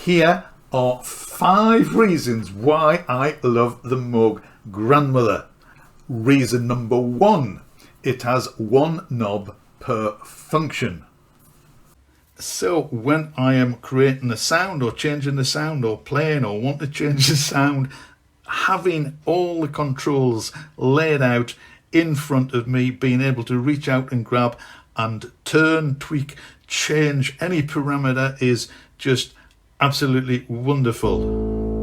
Here are 5 reasons why I love the Moog Grandmother. Reason number 1, it has 1 knob per function. So when I am creating a sound or changing the sound or playing or want to change the sound, having all the controls laid out in front of me, being able to reach out and grab and turn, tweak, change any parameter is just absolutely wonderful.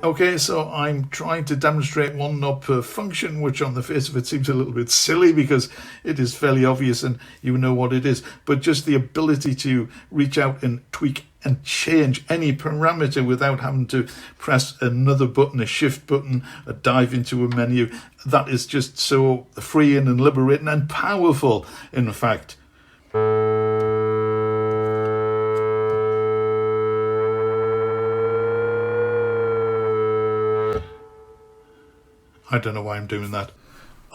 Okay, so I'm trying to demonstrate 1 knob per function, which on the face of it seems a little bit silly because it is fairly obvious and you know what it is. But just the ability to reach out and tweak and change any parameter without having to press another button, a shift button, or dive into a menu, that is just so freeing and liberating and powerful, in fact. I don't know why I'm doing that.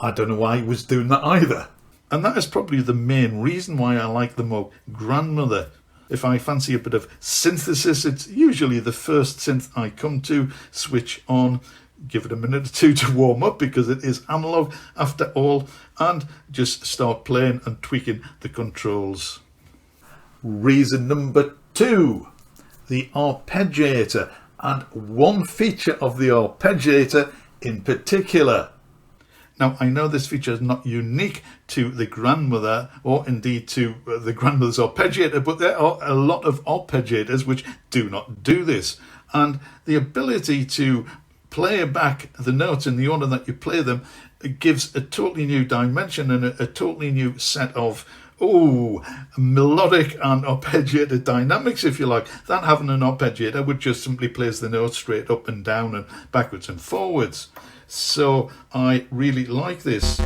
I don't know why he was doing that either. And that is probably the main reason why I like the Moog Grandmother. If I fancy a bit of synthesis, it's usually the first synth I come to, switch on, give it a minute or 2 to warm up because it is analog after all, and just start playing and tweaking the controls. Reason number 2, the Arpeggiator, and one feature of the Arpeggiator in particular. Now, I know this feature is not unique to the Grandmother or indeed to the Grandmother's Arpeggiator, but there are a lot of arpeggiators which do not do this. And the ability to play back the notes in the order that you play them gives a totally new dimension and a totally new set of melodic and arpeggiator dynamics, if you like. That having an arpeggiator would just simply plays the notes straight up and down and backwards and forwards. So I really like this.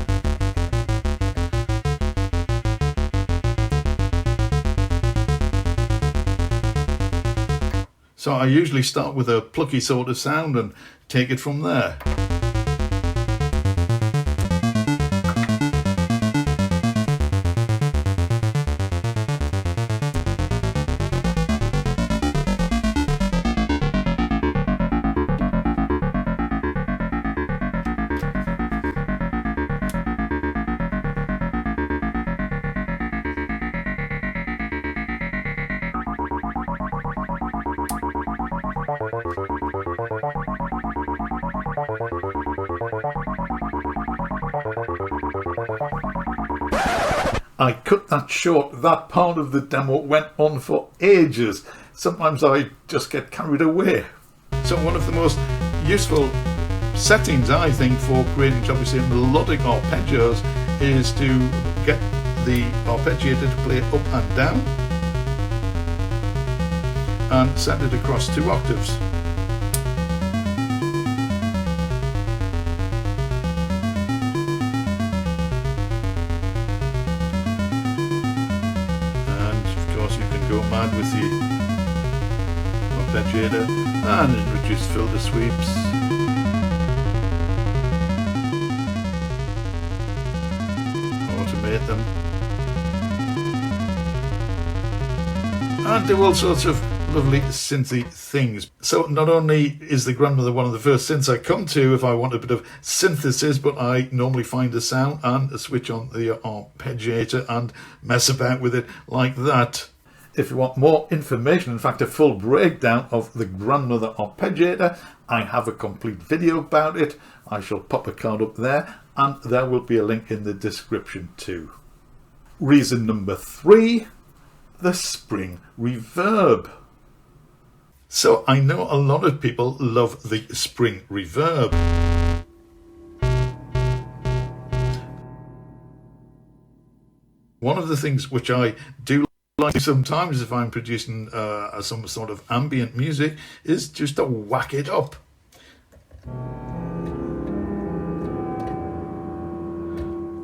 So I usually start with a plucky sort of sound and take it from there. I cut that short. That part of the demo went on for ages. Sometimes I just get carried away. So one of the most useful settings, I think, for creating, shall we say, melodic arpeggios is to get the arpeggiator to play up and down and set it across 2 octaves. Go mad with the arpeggiator and introduce filter sweeps. Automate them. And do all sorts of lovely synthy things. So not only is the Grandmother one of the first synths I come to if I want a bit of synthesis, but I normally find a sound and switch on the arpeggiator and mess about with it like that. If you want more information, in fact a full breakdown of the Grandmother Arpeggiator, I have a complete video about it. I shall pop a card up there and there will be a link in the description too. Reason number 3, the spring reverb. So I know a lot of people love the spring reverb. One of the things which I do like sometimes if I'm producing some sort of ambient music is just to whack it up.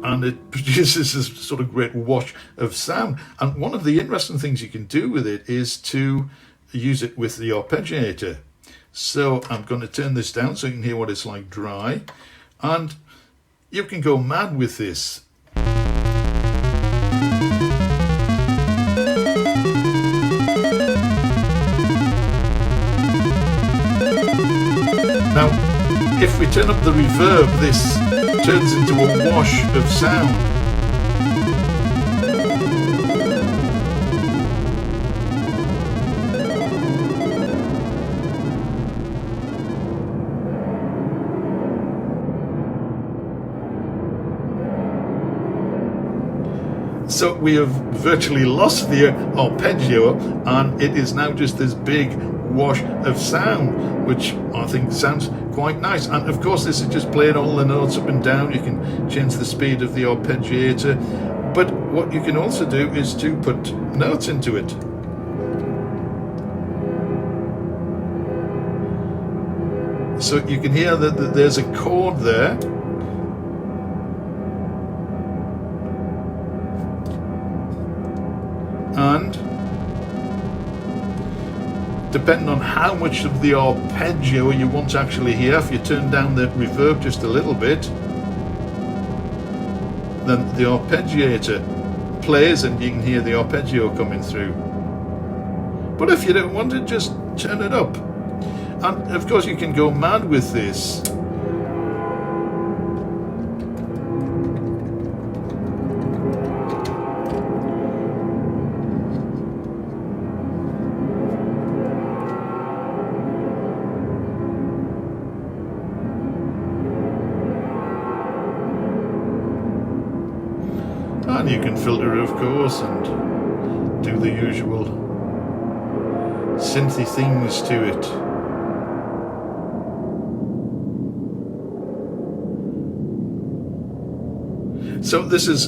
And it produces this sort of great wash of sound. And one of the interesting things you can do with it is to use it with the arpeggiator. So I'm going to turn this down so you can hear what it's like dry. And You can go mad with this. Now, if we turn up the reverb, this turns into a wash of sound. So we have virtually lost the arpeggio, and it is now just this big wash of sound, which I think sounds quite nice. And of course, this is just playing all the notes up and down. You can change the speed of the arpeggiator, but what you can also do is to put notes into it. So you can hear that there's a chord there. And depending on how much of the arpeggio you want to actually hear, if you turn down the reverb just a little bit, then the arpeggiator plays and you can hear the arpeggio coming through. But if you don't want it, just turn it up. And of course you can go mad with this. And you can filter it, of course, and do the usual synthy things to it. So this is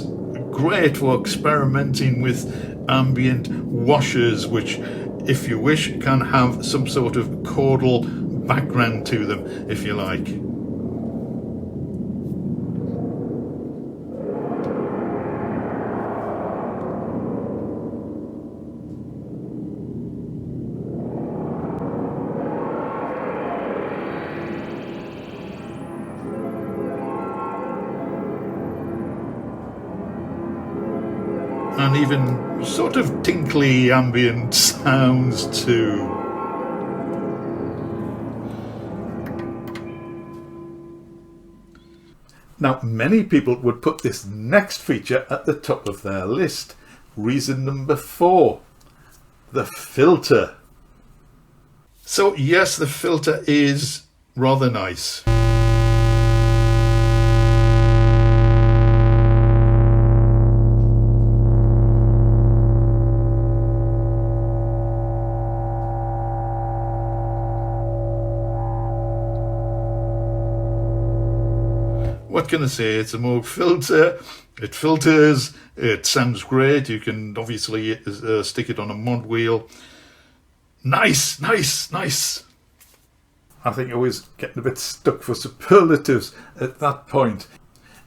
great for experimenting with ambient washers, which, if you wish, can have some sort of chordal background to them, if you like. And even sort of tinkly ambient sounds too. Now, many people would put this next feature at the top of their list. Reason number 4, the filter. So yes, the filter is rather nice. What can I say? It's a Moog filter. It filters. It sounds great. You can obviously stick it on a mod wheel. Nice, nice, nice. I think I was getting a bit stuck for superlatives at that point.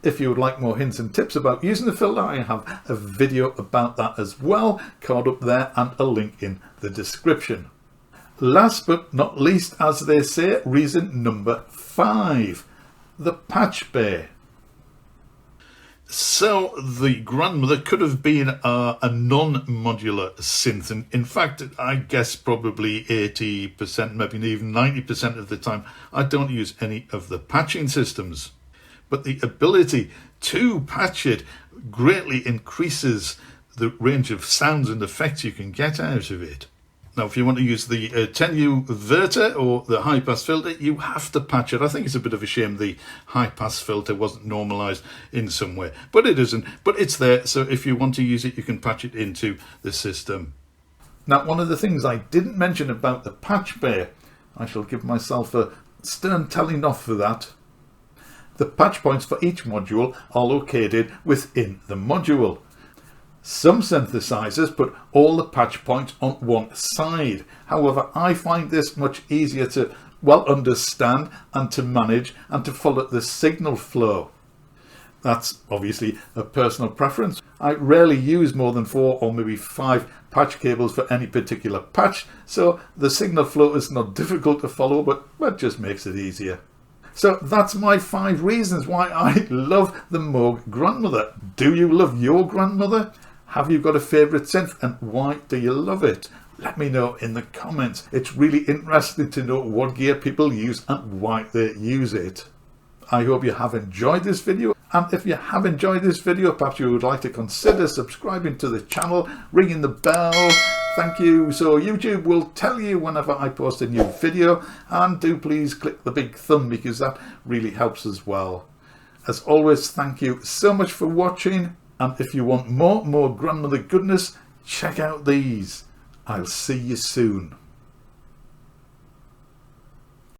If you would like more hints and tips about using the filter, I have a video about that as well, card up there and a link in the description. Last but not least, as they say, reason number 5. The patch bay. So the Grandmother could have been a non-modular synth, and in fact I guess probably 80%, maybe even 90% of the time I don't use any of the patching systems, but the ability to patch it greatly increases the range of sounds and effects you can get out of it. Now, if you want to use the 10U verter or the high-pass filter, you have to patch it. I think it's a bit of a shame the high-pass filter wasn't normalized in some way, but it isn't. But it's there, so if you want to use it, you can patch it into the system. Now, one of the things I didn't mention about the patch bay, I shall give myself a stern telling off for that. The patch points for each module are located within the module. Some synthesizers put all the patch points on one side. However, I find this much easier to well understand and to manage and to follow the signal flow. That's obviously a personal preference. I rarely use more than 4 or maybe 5 patch cables for any particular patch, so the signal flow is not difficult to follow, but that just makes it easier. So that's my 5 reasons why I love the Moog Grandmother. Do you love your grandmother? Have you got a favourite synth, and why do you love it? Let me know in the comments. It's really interesting to know what gear people use and why they use it. I hope you have enjoyed this video, and if you have enjoyed this video, perhaps you would like to consider subscribing to the channel, ringing the bell. Thank you. So YouTube will tell you whenever I post a new video, and do please click the big thumb because that really helps as well. As always, thank you so much for watching, and if you want more grandmother goodness, check out these. I'll see you soon.